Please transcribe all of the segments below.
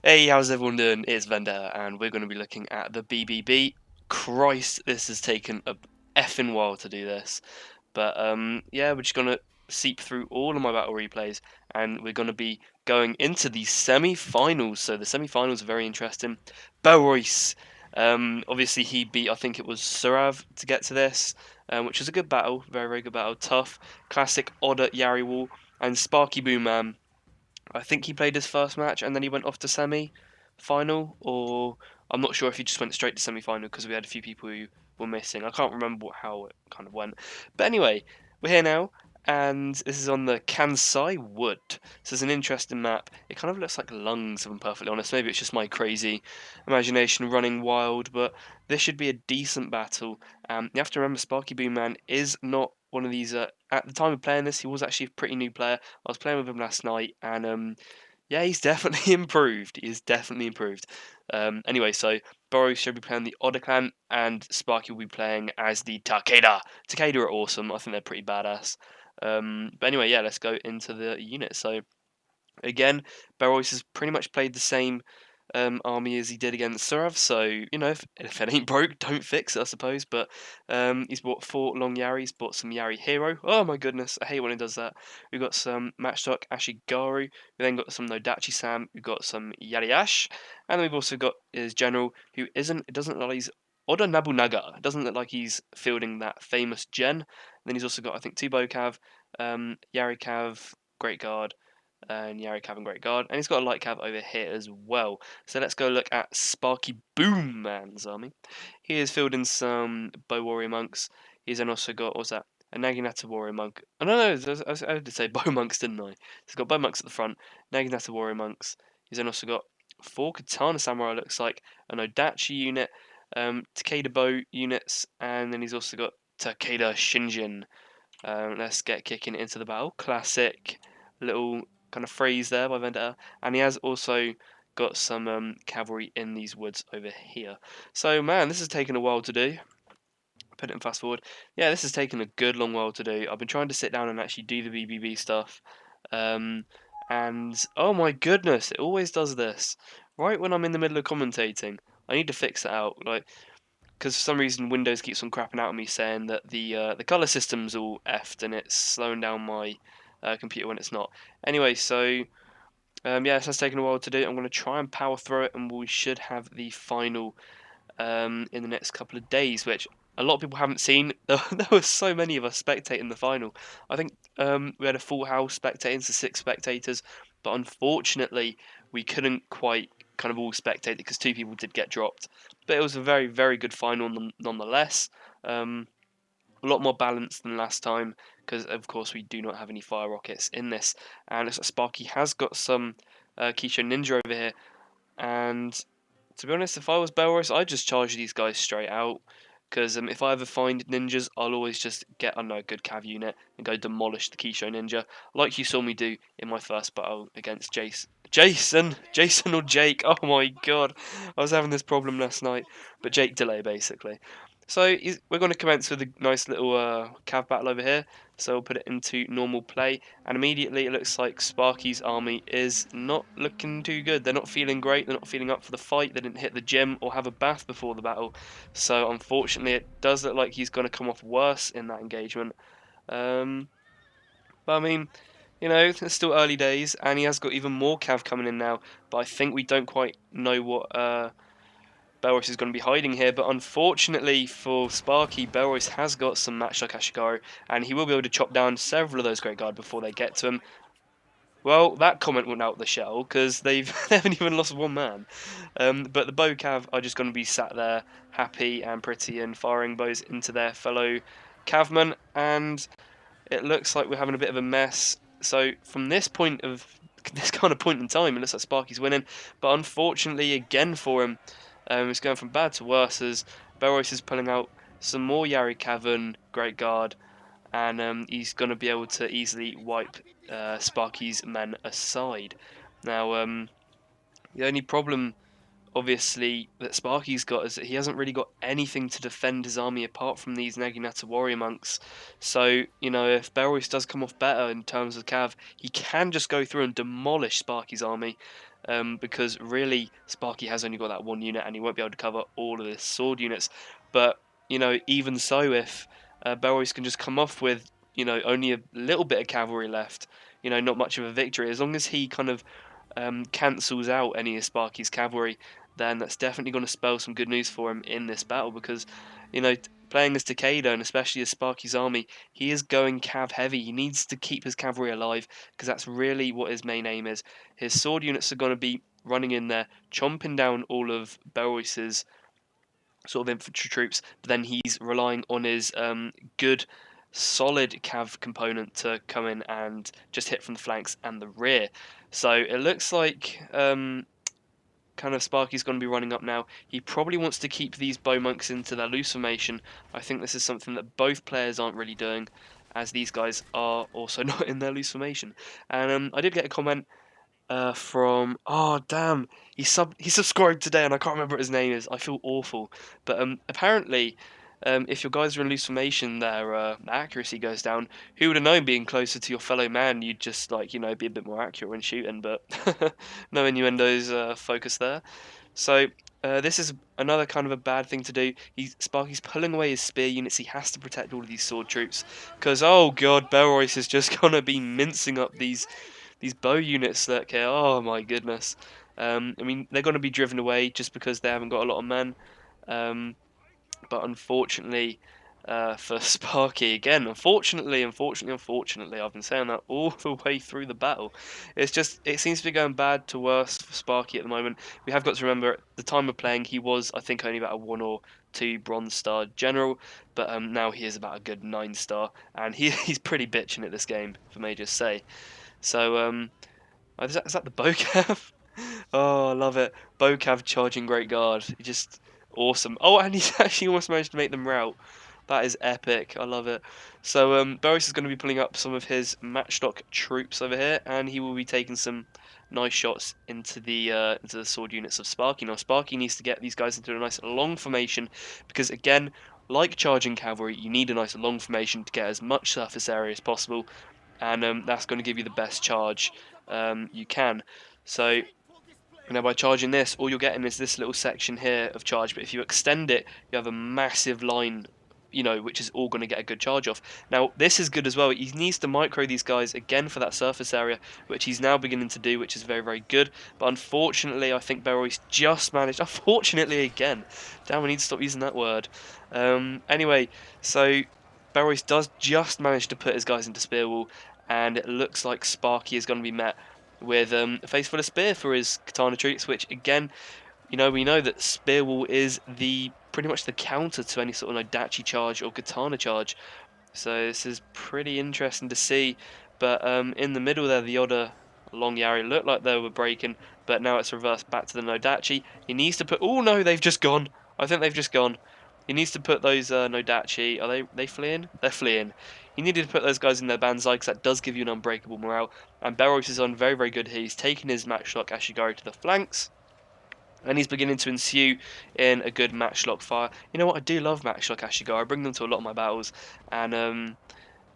Hey, how's everyone doing? It's Vendetta, and we're going to be looking at the BBB. Christ, this has taken a effing while to do this. But yeah, we're just going to seep through all of my battle replays, and we're going to be going into the semi-finals. So the semi-finals are very interesting. Belriose, obviously he beat, I think it was Surav to get to this, which was a good battle, very, very good battle. Tough, classic Oda Yari Wall, and Sparky Boom. I think he played his first match and then he went off to semi-final, or I'm not sure if he just went straight to semi-final because we had a few people who were missing. I can't remember how it kind of went. But anyway, we're here now, and this is on the Kansai Wood. This is an interesting map. It kind of looks like lungs, if I'm perfectly honest. Maybe it's just my crazy imagination running wild, but this should be a decent battle. You have to remember, Sparky Boom Man is not one of these. At the time of playing this, he was actually a pretty new player. I was playing with him last night, and yeah, he's definitely improved. He is definitely improved. Anyway, so Boris should be playing the Oda clan, and Sparky will be playing as the Takeda. Takeda are awesome. I think they're pretty badass. But anyway, yeah, let's go into the unit. So again, Boris has pretty much played the same army as he did against Surav. So, you know, if it ain't broke, don't fix it, I suppose. But he's bought 4 long Yaris, bought some Yari Hero. Oh my goodness, I hate when he does that. We've got some Matchstock Ashigaru. We then got some Nodachi Sam. We've got some Yari Ash. And then we've also got his general, who it doesn't look like he's Oda Nobunaga. It doesn't look like he's fielding that famous gen. And then he's also got, I think, 2 Bocav, Yari Cav, Great Guard, and Yari Cav and Great Guard, and he's got a light cav over here as well. So let's go look at Sparky Boom Man's army. He is fielding some Bow Warrior Monks. He's then also got, what's that? A Naginata Warrior Monk. Oh no, I did say Bow Monks, didn't I? He's got Bow Monks at the front, Naginata Warrior Monks. He's then also got 4 Katana Samurai, looks like, an Odachi unit, Takeda Bow units, and then he's also got Takeda Shinjin. Let's get kicking into the battle. Classic little kind of phrase there by Vendetta, and he has also got some cavalry in these woods over here. So man, this has taken a while to do. Put it in fast forward. Yeah, this has taken a good long while to do. I've been trying to sit down and actually do the BBB stuff, and oh my goodness, it always does this right when I'm in the middle of commentating. I need to fix that out, like, because for some reason Windows keeps on crapping out on me saying that the color system's all effed and it's slowing down my computer when it's not. Anyway, so yeah, this has taken a while to do. I'm going to try and power through it, and we should have the final in the next couple of days, which a lot of people haven't seen. There were so many of us spectating the final. I think we had a full house spectating, so 6 spectators, but unfortunately we couldn't quite kind of all spectate because 2 people did get dropped. But it was a very, very good final nonetheless. A lot more balanced than last time because, of course, we do not have any fire rockets in this. And looks like Sparky has got some Kisho Ninja over here. And to be honest, if I was Belriose, I'd just charge these guys straight out. Because if I ever find ninjas, I'll always just get, I don't know, a good cav unit and go demolish the Kisho Ninja, like you saw me do in my first battle against Jason or Jake. Oh my god, I was having this problem last night, but Jake Delay basically. So we're going to commence with a nice little cav battle over here. So we'll put it into normal play, and immediately it looks like Sparky's army is not looking too good. They're not feeling great, they're not feeling up for the fight, they didn't hit the gym or have a bath before the battle. So unfortunately it does look like he's going to come off worse in that engagement. But I mean, you know, it's still early days, and he has got even more cav coming in now, but I think we don't quite know what Belriose is going to be hiding here, but unfortunately for Sparky, Belriose has got some Matchstock Ashigaru, and he will be able to chop down several of those Great Guard before they get to him. Well, that comment went out the shell, because they haven't even lost 1 man. But the bow cav are just going to be sat there, happy and pretty, and firing bows into their fellow cavmen, and it looks like we're having a bit of a mess. So from this kind of point in time, it looks like Sparky's winning, but unfortunately again for him, it's going from bad to worse as Belriose is pulling out some more Yari Cavern, Great Guard, and he's going to be able to easily wipe Sparky's men aside. Now, the only problem, obviously, that Sparky's got is that he hasn't really got anything to defend his army apart from these Naginata Warrior Monks. So, you know, if Belriose does come off better in terms of Cav, he can just go through and demolish Sparky's army. because really Sparky has only got that one unit and he won't be able to cover all of his sword units. But you know, even so, if Belriose can just come off with only a little bit of cavalry left, not much of a victory, as long as he kind of cancels out any of Sparky's cavalry, then that's definitely going to spell some good news for him in this battle because, playing as Takeda and especially as Sparky's army, he is going cav heavy. He needs to keep his cavalry alive because that's really what his main aim is. His sword units are going to be running in there, chomping down all of Belroise's sort of infantry troops, but then he's relying on his good solid cav component to come in and just hit from the flanks and the rear. So it looks like kind of Sparky's going to be running up now. He probably wants to keep these bow monks into their loose formation. I think this is something that both players aren't really doing, as these guys are also not in their loose formation. And I did get a comment from damn, he subscribed today and I can't remember what his name is. I feel awful, but apparently if your guys are in loose formation, their accuracy goes down. Who would have known, being closer to your fellow man, you'd just be a bit more accurate when shooting, but no innuendos focus there. So this is another kind of a bad thing to do. Sparky's pulling away his spear units. He has to protect all of these sword troops because, oh god, Belriose is just gonna be mincing up these bow units that care. Oh my goodness. I mean, they're going to be driven away just because they haven't got a lot of men. But unfortunately for Sparky, again, unfortunately, I've been saying that all the way through the battle. It seems to be going bad to worse for Sparky at the moment. We have got to remember, at the time of playing, he was, I think, only about a 1 or 2 bronze star general, but now he is about a good 9 star, and he's pretty bitching at this game, if I may just say. So, is that the Bocav? Oh, I love it. Bocav charging Great Guard. Just awesome. Oh, and he's actually almost managed to make them rout. That is epic. I love it. So, Belriose is going to be pulling up some of his matchstock troops over here, and he will be taking some nice shots into the sword units of Sparky. Now, Sparky needs to get these guys into a nice long formation, because again, like charging cavalry, you need a nice long formation to get as much surface area as possible, and that's going to give you the best charge you can. So now by charging this, all you're getting is this little section here of charge, but if you extend it, you have a massive line, which is all going to get a good charge off. Now, this is good as well. He needs to micro these guys again for that surface area, which he's now beginning to do, which is very, very good. But unfortunately, I think Belriose just managed, unfortunately again, damn, we need to stop using that word. Anyway, so Belriose does just manage to put his guys into spear wall, and it looks like Sparky is going to be met with a face full of spear for his katana troops, which again, we know that spear wall is pretty much the counter to any sort of Nodachi charge or katana charge. So this is pretty interesting to see. But in the middle there, the Oda long Yari looked like they were breaking, but now it's reversed back to the Nodachi. He needs to put. Oh no, they've just gone. I think they've just gone. He needs to put those Nodachi. Are they fleeing? They're fleeing. He needed to put those guys in their Banzai because that does give you an unbreakable morale. And Belriose is on very, very good here. He's taking his matchlock Ashigari to the flanks. And he's beginning to ensue in a good matchlock fire. You know what? I do love matchlock Ashigari. I bring them to a lot of my battles. And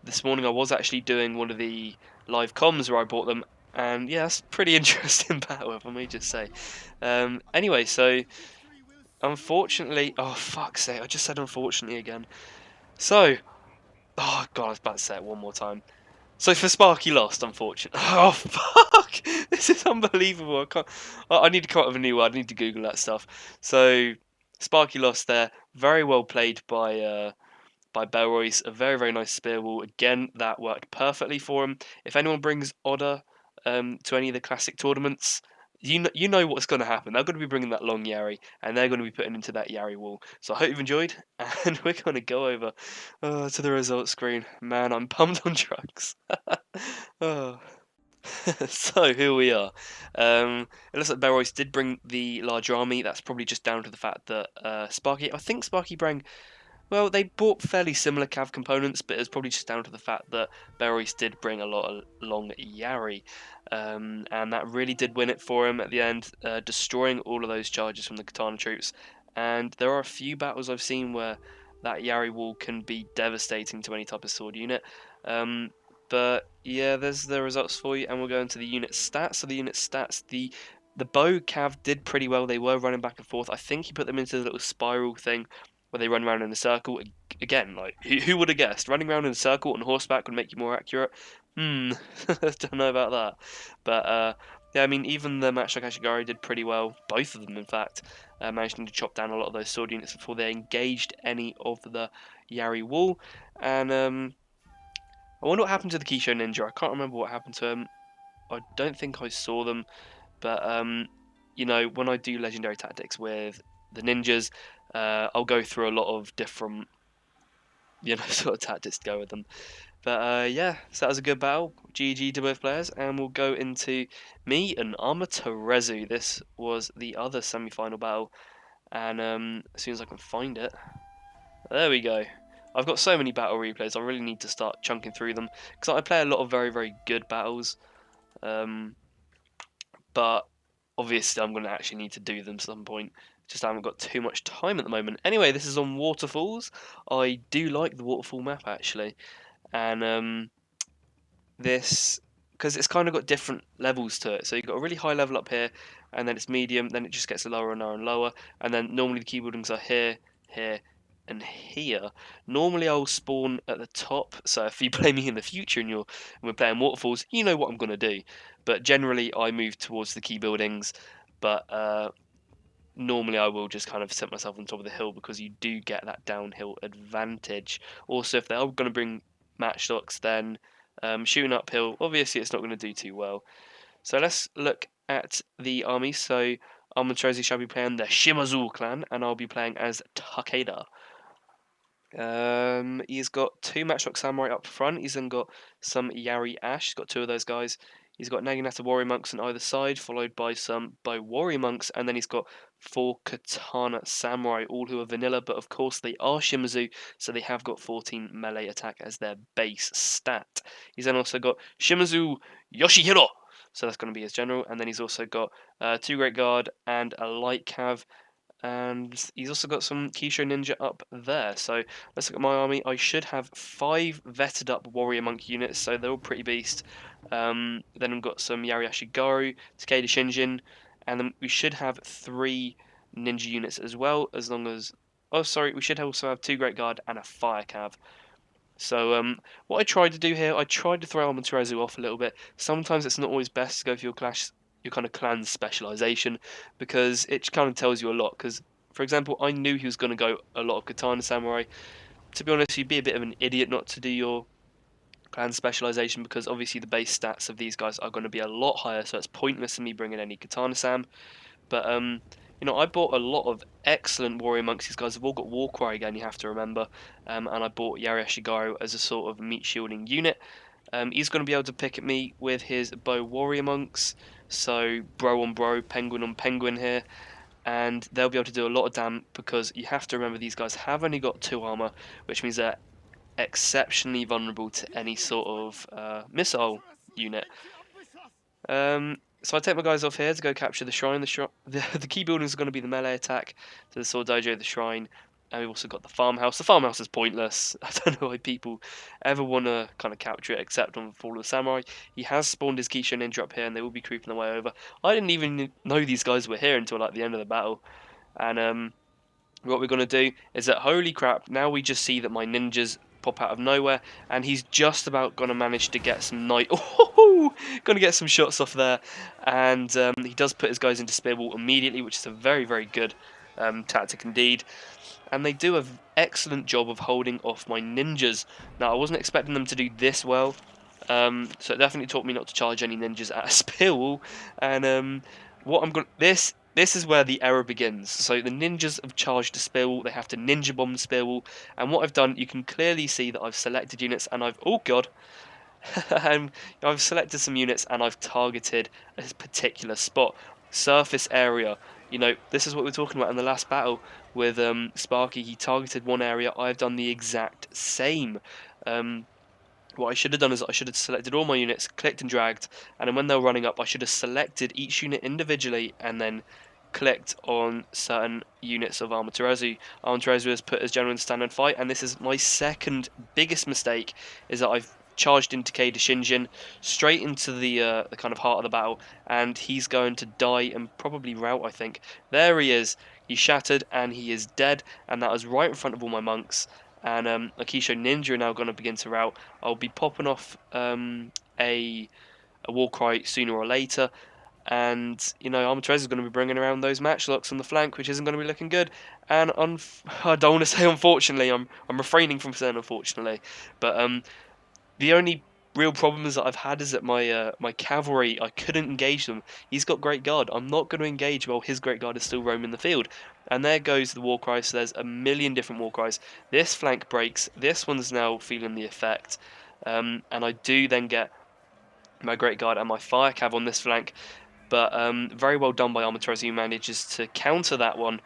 this morning I was actually doing one of the live comms where I bought them. And yeah, that's a pretty interesting battle, if I may just say. Anyway, so unfortunately... Oh, fuck's sake. I just said unfortunately again. So... Oh, God, I was about to say it one more time. So for Sparky lost, unfortunately. Oh, fuck! This is unbelievable. I need to come up with a new word. I need to Google that stuff. So Sparky lost there. Very well played by Belriose. A very, very nice spear wall. Again, that worked perfectly for him. If anyone brings Oda to any of the classic tournaments, you know what's going to happen. They're going to be bringing that long Yari, and they're going to be putting into that Yari wall. So I hope you've enjoyed, and we're going to go over to the results screen. Man, I'm pumped on drugs. Oh. So here we are. It looks like Belriose did bring the larger army. That's probably just down to the fact that I think Sparky bring. Well, they bought fairly similar cav components, but it's probably just down to the fact that Belriose did bring a lot of long Yari, and that really did win it for him at the end, destroying all of those charges from the katana troops. And there are a few battles I've seen where that Yari wall can be devastating to any type of sword unit. But yeah, there's the results for you, and we'll go into the unit stats. So the unit stats, the The bow cav did pretty well. They were running back and forth. I think he put them into the little spiral thing where they run around in a circle. Again, like who would have guessed? Running around in a circle on horseback would make you more accurate. Don't know about that. But yeah, I mean, even the Matchlock Ashigari did pretty well. Both of them, in fact, managing to chop down a lot of those sword units before they engaged any of the Yari wall. And I wonder what happened to the Kisho Ninja. I can't remember what happened to him. I don't think I saw them. But you know, when I do legendary tactics with the ninjas, I'll go through a lot of different, you know, sort of tactics to go with them. But yeah, so that was a good battle. GG to both players, and we'll go into me and AmaTeresU. This was the other semi-final battle, and as soon as I can find it, there we go. I've got so many battle replays. I really need to start chunking through them because I play a lot of very, very good battles. But obviously I'm going to actually need to do them at some point. Just haven't got too much time at the moment. Anyway, this is on waterfalls. I do like the waterfall map actually, and this because it's kind of got different levels to it. So you've got a really high level up here, and then it's medium. Then it just gets lower and lower and lower, and then normally the key buildings are here, here, and here. Normally I'll spawn at the top, so if you play me in the future and we're playing waterfalls, you know what I'm going to do. But generally I move towards the key buildings, but normally I will just kind of set myself on top of the hill because you do get that downhill advantage. Also, if they are going to bring matchlocks, then shooting uphill, obviously it's not going to do too well. So let's look at the army. So AmaTeresU shall be playing the Shimazu clan, and I'll be playing as Takeda. He's got 2 Matchlock Samurai up front. He's then got some Yari Ash. He's got 2 of those guys. He's got Naginata Warrior Monks on either side, followed by some Bow Warrior Monks, and then he's got 4 Katana Samurai, all who are vanilla, but of course they are Shimazu, so they have got 14 melee attack as their base stat. He's then also got Shimazu Yoshihiro, so that's going to be his general, and then he's also got 2 Great Guard and a Light Cav, and he's also got some Kisho Ninja up there. So let's look at my army. I should have 5 vetted up Warrior Monk units, so they're all pretty beast. Then I've got some Yari Ashigaru, Takeda Shinjin, and then we should have 3 ninja units as well, as long as... Oh, sorry, we should also have 2 Great Guard and a Fire Cav. So what I tried to do here, I tried to throw AmaTeresU off a little bit. Sometimes it's not always best to go for your kind of clan specialization, because it kind of tells you a lot. Because, for example, I knew he was going to go a lot of Katana Samurai. To be honest, you'd be a bit of an idiot not to do your clan specialization, because obviously the base stats of these guys are going to be a lot higher, so it's pointless in me bringing any Katana Sam. But you know, I bought a lot of excellent warrior monks. These guys have all got Warcry again, you have to remember. And I bought Yari Ashigaru as a sort of meat shielding unit. He's going to be able to pick at me with his bow warrior monks. So bro on bro, penguin on penguin here. And they'll be able to do a lot of damage, because you have to remember these guys have only got 2 armor, which means they're exceptionally vulnerable to any sort of missile unit. So I take my guys off here to go capture the shrine. The key building is going to be the melee attack to the sword dojo, the shrine, and we've also got the farmhouse. The farmhouse is pointless. I don't know why people ever want to kind of capture it, except on the Fall of the Samurai. He has spawned his Kisho Ninja up here, and they will be creeping their way over. I didn't even know these guys were here until like the end of the battle, and what we're going to do is that, holy crap, now we just see that my ninjas pop out of nowhere, and he's just about going to manage to get some going to get some shots off there, and he does put his guys into spear wall immediately, which is a very, very good tactic indeed, and they do an excellent job of holding off my ninjas. Now, I wasn't expecting them to do this well, so it definitely taught me not to charge any ninjas at a spear wall, and what I'm going this is where the error begins. So the ninjas have charged a spear wall, they have to ninja bomb the spear wall, and what I've done, you can clearly see that I've selected units, and oh god, I've selected some units and I've targeted a particular spot. Surface area, you know, this is what we were talking about in the last battle with Sparky. He targeted one area, I've done the exact same. What I should have done is I should have selected all my units, clicked and dragged, and then when they were running up, I should have selected each unit individually and then clicked on certain units of AmaTeresU. AmaTeresU has put his general in standard fight, and this is my second biggest mistake, is that I've charged into Keida Shinjin, straight into the kind of heart of the battle, and he's going to die and probably rout, I think. There he is. He's shattered, and he is dead, and that was right in front of all my monks. And Akisho Ninja are now going to begin to rout. I'll be popping off a Warcry sooner or later, and AmaTeresU is going to be bringing around those matchlocks on the flank, which isn't going to be looking good. And I don't want to say unfortunately, I'm refraining from saying unfortunately, but the only real problems that I've had is that my cavalry, I couldn't engage them. He's got great guard. I'm not going to engage while his great guard is still roaming the field. And there goes the Warcry. So there's a million different Warcries. This flank breaks. This one's now feeling the effect. And I do then get my great guard and my fire cav on this flank. But very well done by AmaTeresU, who manages to counter that one.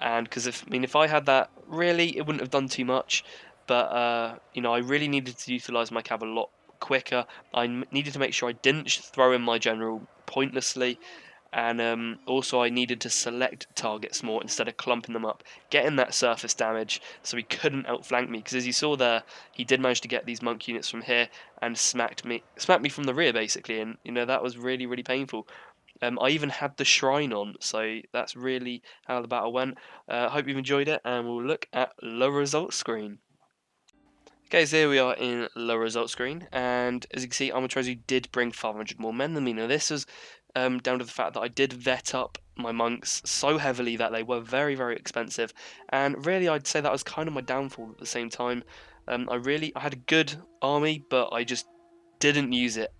And because if I had that, really, it wouldn't have done too much. But I really needed to utilise my cav a lot quicker. I needed to make sure I didn't throw in my general pointlessly, and also I needed to select targets more instead of clumping them up, getting that surface damage so he couldn't outflank me. Because as you saw there, he did manage to get these monk units from here and smacked me from the rear basically, and that was really, really painful. I even had the shrine on, so that's really how the battle went. I hope you've enjoyed it, and we'll look at the results screen. Okay, so here we are in the results screen, and as you can see, AmaTeresU did bring 500 more men than me. Now this was down to the fact that I did vet up my monks so heavily that they were very, very expensive, and really I'd say that was kind of my downfall at the same time. I had a good army, but I just didn't use it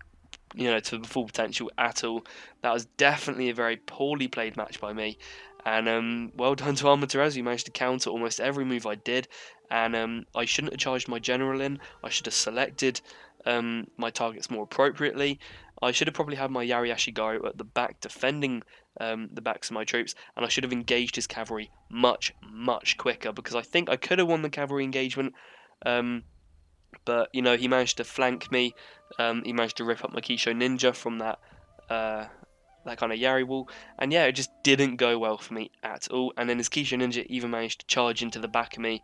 to the full potential at all. That was definitely a very poorly played match by me. And well done to AmaTeresU, who managed to counter almost every move I did. And I shouldn't have charged my general in. I should have selected my targets more appropriately. I should have probably had my Yari Ashigaru at the back defending the backs of my troops, and I should have engaged his cavalry much, much quicker, because I think I could have won the cavalry engagement. But he managed to flank me. He managed to rip up my Kisho Ninja from that kind of Yari wall, and yeah, it just didn't go well for me at all. And then his Kisho Ninja even managed to charge into the back of me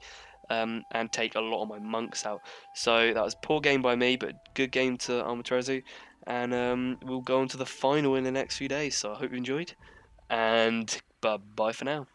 and take a lot of my monks out. So that was poor game by me, but good game to AmaTeresU. And we'll go on to the final in the next few days. So I hope you enjoyed, and bye for now.